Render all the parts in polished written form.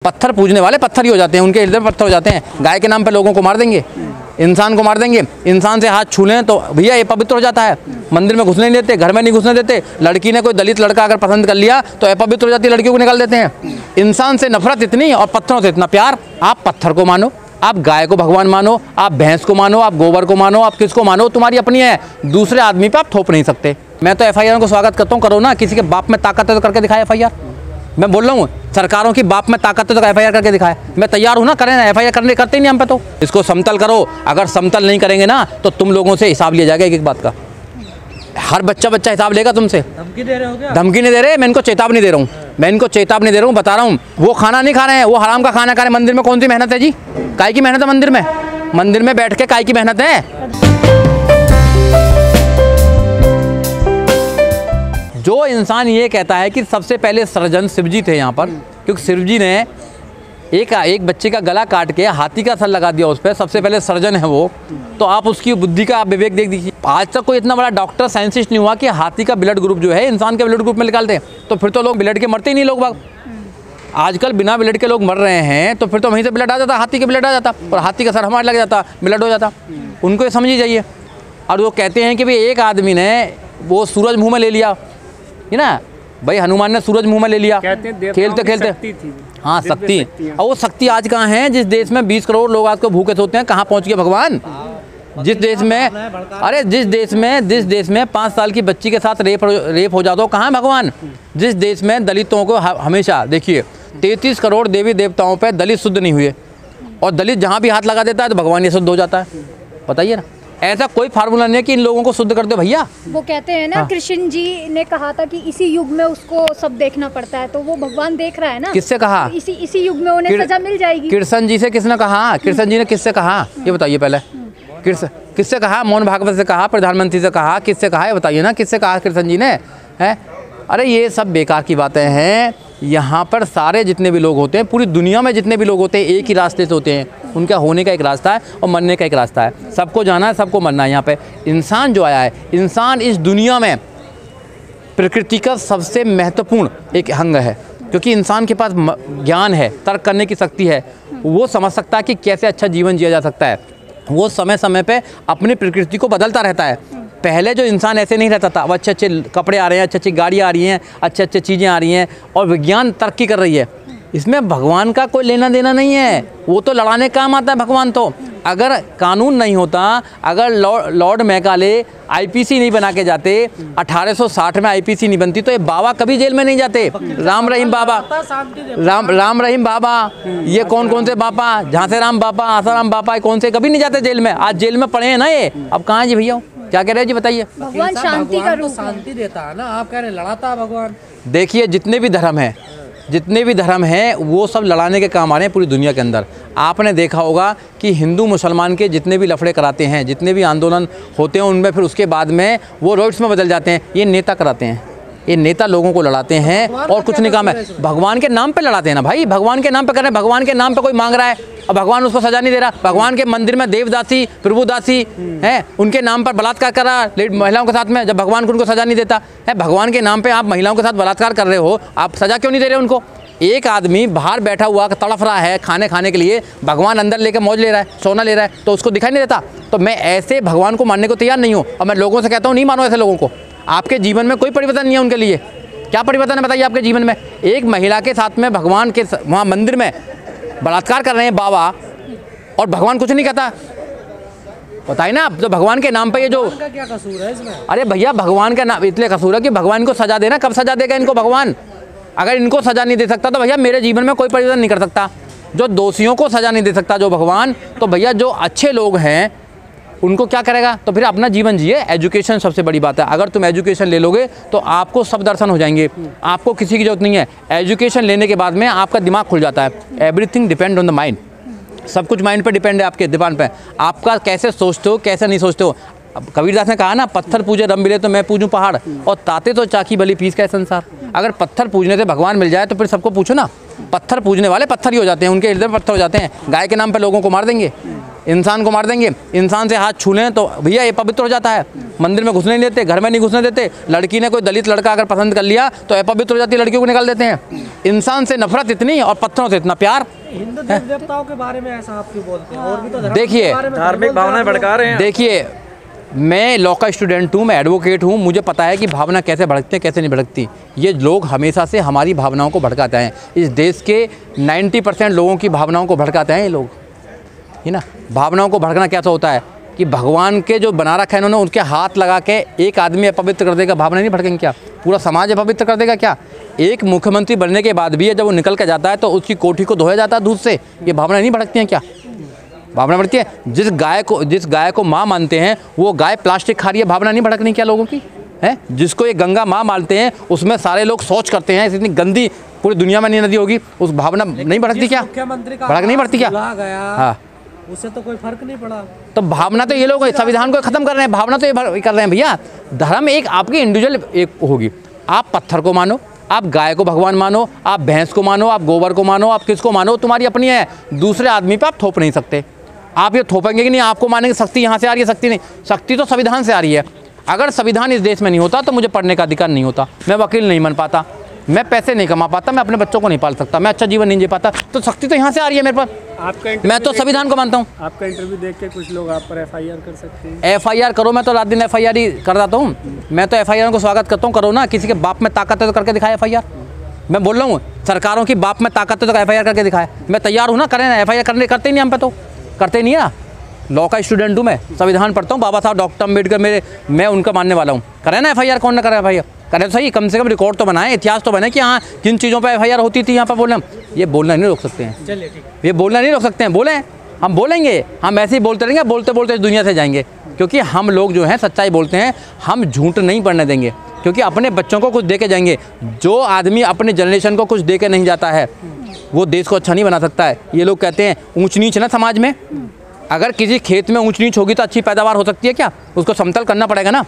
पत्थर पूजने वाले पत्थर ही हो जाते हैं, उनके हृदय पत्थर हो जाते हैं। गाय के नाम पे लोगों को मार देंगे, इंसान को मार देंगे, इंसान से हाथ छू लें तो भैया ये पवित्र हो जाता है। मंदिर में घुसने नहीं देते, घर में नहीं घुसने देते। लड़की ने कोई दलित लड़का अगर पसंद कर लिया तो अपवित्र हो जाती है, लड़कियों को निकाल देते हैं। इंसान से नफरत इतनी और पत्थरों से इतना प्यार। आप पत्थर को मानो, आप गाय को भगवान मानो, आप भैंस को मानो, आप गोबर को मानो, आप किसको मानो, तुम्हारी अपनी है। दूसरे आदमी पे आप थोप नहीं सकते। मैं तो FIR को स्वागत करता हूँ, करो ना। किसी के बाप में ताकत है तो करके दिखाए FIR। मैं बोल रहा हूँ सरकारों की बाप में ताकत है तो FIR करके दिखाए। मैं तैयार हूँ ना, करें ना। FIR करते ही नहीं हम पे तो। इसको समतल करो। अगर समतल नहीं करेंगे ना तो तुम लोगों से हिसाब लिया जाएगा एक एक बात का। हर बच्चा हिसाब लेगा तुमसे। धमकी दे रहे हो क्या? धमकी नहीं दे रहे, मैं इनको चेतावनी दे रहा हूँ। मैं इनको चेतावनी दे रहा हूँ, बता रहा हूँ। वो खाना नहीं खा रहे हैं, वो हराम का खाना खा रहे हैं। मंदिर में कौन सी मेहनत है जी? काय की मेहनत है मंदिर में? मंदिर में बैठ के काय की मेहनत है? जो इंसान ये कहता है कि सबसे पहले सृजन शिव जी थे यहाँ पर, क्योंकि शिव जी ने एक बच्चे का गला काट के हाथी का सर लगा दिया उस पर, सबसे पहले सर्जन है वो। तो आप उसकी बुद्धि का आप विवेक देख दीजिए। आज तक कोई इतना बड़ा डॉक्टर साइंटिस्ट नहीं हुआ कि हाथी का ब्लड ग्रुप जो है इंसान के ब्लड ग्रुप में निकाल दे। तो फिर तो लोग ब्लड के मरते ही नहीं लोग बाग। आजकल बिना ब्लड के लोग मर रहे हैं, तो फिर तो वहीं से ब्लड आ जाता, हाथी के ब्लड आ जाता और हाथी का सर हमारे लग जाता, ब्लड हो जाता। उनको ये समझ ही जाइए। और वो कहते हैं कि भाई एक आदमी ने वो सूरज मुँह में ले लिया, है ना भाई, हनुमान ने सूरज मुँह में ले लिया खेलते खेलते। हाँ शक्ति। और वो शक्ति आज कहाँ है? जिस देश में 20 करोड़ लोग आज को भूखे सोते हैं, कहाँ पहुँच गए भगवान? जिस देश में, अरे जिस देश में 5 साल की बच्ची के साथ रेप हो जाता हो, कहाँ है भगवान? जिस देश में दलितों को हमेशा देखिए 33 करोड़ देवी देवताओं पे दलित शुद्ध नहीं हुए, और दलित जहाँ भी हाथ लगा देता है तो भगवान ये शुद्ध हो जाता है। बताइए ना, ऐसा कोई फार्मूला नहीं है कि इन लोगों को शुद्ध कर दो भैया। वो कहते हैं ना, हाँ। कृष्ण जी ने कहा था कि इसी युग में उसको सब देखना पड़ता है, तो वो भगवान देख रहा है ना। किससे कहा? इसी युग में उन्हें सजा मिल जाएगी। कृष्ण जी से किसने कहा? कृष्ण जी ने किससे कहा ये बताइए पहले। किससे कहा? मोहन भागवत से कहा, प्रधानमंत्री से कहा, किससे कहा ये बताइए ना। किससे कहा कृष्ण जी ने? है अरे ये सब बेकार की बातें हैं। यहाँ पर सारे जितने भी लोग होते हैं, पूरी दुनिया में जितने भी लोग होते हैं, एक ही रास्ते से होते हैं। उनका होने का एक रास्ता है और मरने का एक रास्ता है। सबको जाना है, सबको मरना है। यहाँ पे इंसान जो आया है, इंसान इस दुनिया में प्रकृति का सबसे महत्वपूर्ण एक अंग है, क्योंकि इंसान के पास ज्ञान है, तर्क करने की शक्ति है। वो समझ सकता है कि कैसे अच्छा जीवन जिया जा सकता है। वो समय समय पे अपनी प्रकृति को बदलता रहता है। पहले जो इंसान ऐसे नहीं रहता था, अब अच्छे अच्छे कपड़े आ रहे हैं, अच्छी अच्छी गाड़ियाँ आ रही हैं, अच्छे अच्छे चीज़ें आ रही हैं, और विज्ञान तरक्की कर रही है। इसमें भगवान का कोई लेना देना नहीं है। वो तो लड़ाने काम आता है भगवान तो। अगर कानून नहीं होता, अगर लॉर्ड मैकाले IPC नहीं बना के जाते, 1860 में IPC नहीं बनती, तो ये बाबा कभी जेल में नहीं जाते। राम रहीम बाबा, राम रहीम बाबा, ये कौन से बाबा, झांसे राम बाबा, आसाराम बाबा, कौन से कभी नहीं जाते जेल में। आज जेल में पड़े हैं ना ये। अब कहाँ जी भैया, क्या कह रहे हैं जी बताइए? भगवान शांति का रूप, शांति देता है ना। आप कह रहे लड़ाता है भगवान। देखिए जितने भी धर्म हैं वो सब लड़ाने के काम आ रहे हैं पूरी दुनिया के अंदर। आपने देखा होगा कि हिंदू मुसलमान के जितने भी लफड़े कराते हैं, जितने भी आंदोलन होते हैं, उनमें फिर उसके बाद में वो रोड्स में बदल जाते हैं। ये नेता कराते हैं, ये नेता लोगों को लड़ाते हैं और कुछ नहीं काम है। भगवान के नाम पे लड़ाते हैं ना भाई, भगवान के नाम पे कर रहे हैं। भगवान के नाम पे कोई मांग रहा है और भगवान उसको सजा नहीं दे रहा। भगवान के मंदिर में देवदासी प्रभुदासी हैं, उनके नाम पर बलात्कार कर रहा है महिलाओं के साथ में, जब भगवान को उनको सजा नहीं देता है। भगवान के नाम पे आप महिलाओं के साथ बलात्कार कर रहे हो, आप सजा क्यों नहीं दे रहे उनको? एक आदमी बाहर बैठा हुआ तड़फ रहा है खाने के लिए, भगवान अंदर लेकर मौज ले रहा है, सोना ले रहा है, तो उसको दिखाई नहीं देता। तो मैं ऐसे भगवान को मानने को तैयार नहीं हूँ, और मैं लोगों से कहता हूँ नहीं मानो ऐसे लोगों को। आपके जीवन में कोई परिवर्तन नहीं है उनके लिए। क्या परिवर्तन है बताइए आपके जीवन में? एक महिला के साथ में भगवान के वहाँ मंदिर में बलात्कार कर रहे हैं बाबा, और भगवान कुछ नहीं कहता। बताइए ना, तो भगवान के नाम पे ये जो क्या कसूर है इसमें? अरे भैया भगवान का नाम इसलिए कसूर है कि भगवान को सजा देना, कब सजा देगा इनको भगवान? अगर इनको सजा नहीं दे सकता तो भैया मेरे जीवन में कोई परिवर्तन नहीं कर सकता। जो दोषियों को सजा नहीं दे सकता जो भगवान, तो भैया जो अच्छे लोग हैं उनको क्या करेगा? तो फिर अपना जीवन जिए। एजुकेशन सबसे बड़ी बात है। अगर तुम एजुकेशन ले लोगे तो आपको सब दर्शन हो जाएंगे, आपको किसी की जरूरत नहीं है। एजुकेशन लेने के बाद में आपका दिमाग खुल जाता है। Everything depend on the mind. सब कुछ माइंड पे डिपेंड है, आपके दिमाग पे। आपका कैसे सोचते हो, कैसे नहीं सोचते हो। अब कबीरदास ने कहा ना, पत्थर पूजे रब मिले तो मैं पूजूं पहाड़, और ताते तो चाकी भली पीस का है संसार। अगर पत्थर पूजने से भगवान मिल जाए तो फिर सबको पूछो ना। पत्थर पूजने वाले पत्थर ही हो जाते हैं, उनके हृदय पत्थर हो जाते हैं। गाय के नाम पे लोगों को मार देंगे, इंसान को मार देंगे, इंसान से हाथ छू लें तो भैया ये पवित्र हो जाता है। मंदिर में घुसने नहीं देते, घर में नहीं घुसने देते। लड़की ने कोई दलित लड़का अगर पसंद कर लिया तो अपवित्र हो जाती है, लड़कियों को निकाल देते हैं। इंसान से नफरत इतनी और पत्थरों से इतना प्यार। हिंदू देव देवताओं के बारे में ऐसा आप क्यों बोलते हैं? और भी तो धर्म देखिए, के बारे में धार्मिक भावनाएं भड़का रहे हैं। देखिए, मैं लॉ का स्टूडेंट हूँ, मैं एडवोकेट हूँ, मुझे पता है कि भावना कैसे भड़कती है, कैसे नहीं भड़कती। ये लोग हमेशा से हमारी भावनाओं को भड़काते हैं। इस देश के 90% लोगों की भावनाओं को भड़काते हैं ये लोग, है ना। भावनाओं को भड़कना कैसा होता है कि भगवान के जो बना रखा है इन्होंने, उनके हाथ लगा के एक आदमी अपवित्र कर देगा, भावना नहीं भड़केंगे क्या? पूरा समाज अपवित्र कर देगा क्या? एक मुख्यमंत्री बनने के बाद भी जब वो निकल के जाता है तो उसकी कोठी को धोया जाता है दूध से, ये भावना नहीं भड़कती हैं क्या? भावना बढ़ती है। जिस गाय को माँ मानते हैं वो गाय प्लास्टिक खा रही है, भावना नहीं भड़कनी क्या लोगों की? है जिसको ये गंगा माँ मानते हैं उसमें सारे लोग शौच करते हैं, इतनी गंदी पूरी दुनिया में नहीं नदी होगी, उस भावना नहीं भड़कती क्या? मुख्यमंत्री का भड़क नहीं बढ़ती क्या? गया, हाँ, उससे तो कोई फर्क नहीं पड़ा। तो भावना तो ये लोग संविधान को खत्म कर रहे हैं, भावना तो ये कर रहे हैं भैया। धर्म एक आपकी इंडिविजुअल एक होगी। आप पत्थर को मानो, आप गाय को भगवान मानो, आप भैंस को मानो, आप गोबर को मानो, आप किसको मानो, तुम्हारी अपनी है। दूसरे आदमी पे आप थोप नहीं सकते। आप ये थोपेंगे कि नहीं, आपको मानेंगे शक्ति यहाँ से आ रही है, शक्ति नहीं, शक्ति तो संविधान से आ रही है। अगर संविधान इस देश में नहीं होता तो मुझे पढ़ने का अधिकार नहीं होता, मैं वकील नहीं बन पाता, मैं पैसे नहीं कमा पाता, मैं अपने बच्चों को नहीं पाल सकता, मैं अच्छा जीवन नहीं जी पाता। तो शक्ति तो यहाँ से आ रही है मेरे पास। मैं तो संविधान को मानता हूँ। आपका इंटरव्यू देख के कुछ लोग आप पर FIR कर सकते हैं। FIR करो, मैं तो रात दिन FIR ही कर जाता हूँ। मैं तो FIR को स्वागत करता हूँ, करो ना। किसी के बाप में ताकत है तो करके दिखाए FIR। मैं बोल रहा हूँ सरकारों की बाप में ताकत है तो FIR करके दिखाए। मैं तैयार हूँ ना, करें ना FIR करते ही नहीं, हम पे तो करते नहीं है ना। लॉ का स्टूडेंट हूँ मैं, संविधान पढ़ता हूँ, बाबा साहब डॉक्टर अम्बेडकर मैं उनका मानने वाला हूँ। करें ना FIR, कौन ना करे FIR? करें तो सही, कम से कम रिकॉर्ड तो बनाए, इतिहास तो बने कि हाँ किन चीज़ों पे FIR होती थी यहाँ पर बोलना। ये बोलना नहीं रोक सकते हैं, चलिए ठीक, ये बोलना नहीं रोक सकते हैं। बोलें, हम बोलेंगे, हम ऐसे ही बोलते रहेंगे, बोलते बोलते इस दुनिया से जाएंगे। क्योंकि हम लोग जो हैं सच्चाई बोलते हैं, हम झूठ नहीं पढ़ने देंगे। क्योंकि अपने बच्चों को कुछ दे के जाएंगे। जो आदमी अपने जनरेशन को कुछ दे के नहीं जाता है वो देश को अच्छा नहीं बना सकता है। ये लोग कहते हैं ऊंच नीच ना समाज में। अगर किसी खेत में ऊंच नीच होगी तो अच्छी पैदावार हो सकती है क्या? उसको समतल करना पड़ेगा ना।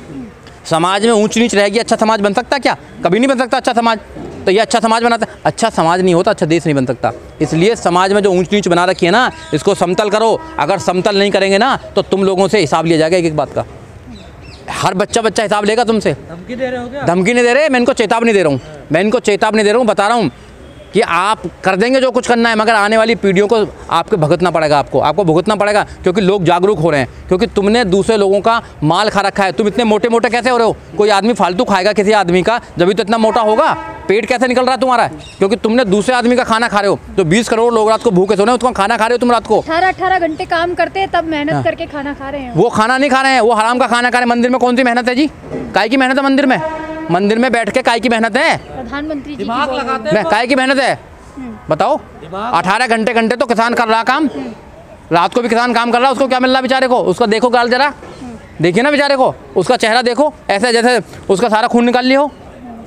समाज में ऊंच नीच रहेगी, अच्छा समाज बन सकता है क्या? कभी नहीं बन सकता अच्छा समाज। तो ये अच्छा समाज बनाता है, अच्छा समाज नहीं होता अच्छा देश नहीं बन सकता। इसलिए समाज में जो ऊंच नीच बना रखी है ना, इसको समतल करो। अगर समतल नहीं करेंगे ना तो तुम लोगों से हिसाब लिया जाएगा एक एक बात का। हर बच्चा हिसाब लेगा तुमसे। धमकी दे रहे हो क्या? धमकी नहीं दे रहे, मैं इनको चेतावनी दे रहा हूँ, मैं इनको चेतावनी दे रहा हूँ, बता रहा हूँ कि आप कर देंगे जो कुछ करना है, मगर आने वाली पीढ़ियों को आपको भुगतना पड़ेगा, आपको भुगतना पड़ेगा। क्योंकि लोग जागरूक हो रहे हैं, क्योंकि तुमने दूसरे लोगों का माल खा रखा है। तुम इतने मोटे मोटे कैसे हो रहे हो? कोई आदमी फालतू खाएगा किसी आदमी का, जब तो इतना मोटा होगा। पेट कैसे निकल रहा है तुम्हारा? क्योंकि तुमने दूसरे आदमी का खाना खा रहे हो। जो 20 करोड़ लोग रात को भूखे सो रहे हैं, उसका खाना खा रहे हो तुम रात को। 18 घंटे काम करते हैं तब मेहनत करके खाना खा रहे हैं। वो खाना नहीं खा रहे हैं, वो हराम का खाना खा रहे हैं। मंदिर में कौन सी मेहनत है जी? काय की मेहनत है मंदिर में? मंदिर में बैठ के काय की मेहनत है? प्रधानमंत्री जी दिमाग लगाते हैं, काय की मेहनत है बताओ? 18 घंटे तो किसान कर रहा काम, रात को भी किसान काम कर रहा है। उसको क्या मिल रहा बेचारे को? उसका देखो गाल जरा, देखिए ना बेचारे को, उसका चेहरा देखो, ऐसे जैसे उसका सारा खून निकाल लिया हो।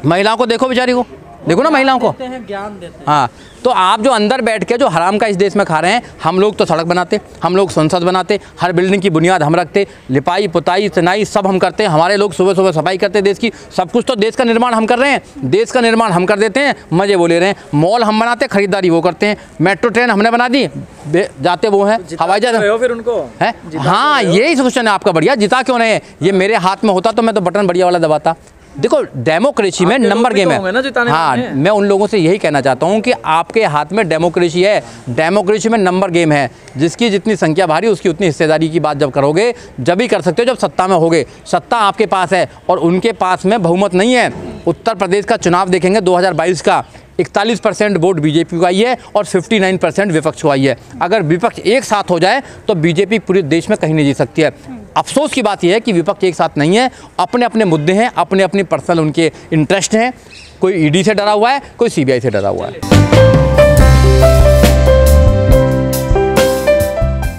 महिलाओं को देखो, बेचारी को देखो ना, महिलाओं को ज्ञान देते हैं। हाँ, तो आप जो अंदर बैठ के जो हराम का इस देश में खा रहे हैं, हम लोग तो सड़क बनाते, हम लोग संसद बनाते, हर बिल्डिंग की बुनियाद हम रखते, लिपाई पुताई सिनाई सब हम करते हैं। हमारे लोग सुबह सुबह सफाई करते देश की, सब कुछ तो देश का निर्माण हम कर रहे हैं। देश का निर्माण हम कर देते हैं, मजे वो ले रहे हैं। मॉल हम बनाते, खरीदारी वो करते हैं। मेट्रो ट्रेन हमने बना दी, जाते वो हैं। हवाई जहाज फिर उनको है। हाँ, यही क्वेश्चन है आपका बढ़िया। जिता क्यों नहीं है? ये मेरे हाथ में होता तो मैं तो बटन बढ़िया वाला दबाता। देखो, डेमोक्रेसी में नंबर गेम है। हाँ, मैं उन लोगों से यही कहना चाहता हूँ कि आपके हाथ में डेमोक्रेसी है। डेमोक्रेसी में नंबर गेम है। जिसकी जितनी संख्या भारी उसकी उतनी हिस्सेदारी की बात जब करोगे, जब ही कर सकते हो जब सत्ता में होगे। सत्ता आपके पास है और उनके पास में बहुमत नहीं है। उत्तर प्रदेश का चुनाव देखेंगे 2022 का, 41% वोट बीजेपी को आई है और 59% विपक्ष को आई है। अगर विपक्ष एक साथ हो जाए तो बीजेपी पूरे देश में कहीं नहीं जीत सकती है। अफसोस की बात यह है कि विपक्ष एक साथ नहीं है। अपने अपने मुद्दे हैं, अपने अपने पर्सनल उनके इंटरेस्ट हैं। कोई ईडी से डरा हुआ है, कोई सीबीआई से डरा हुआ है।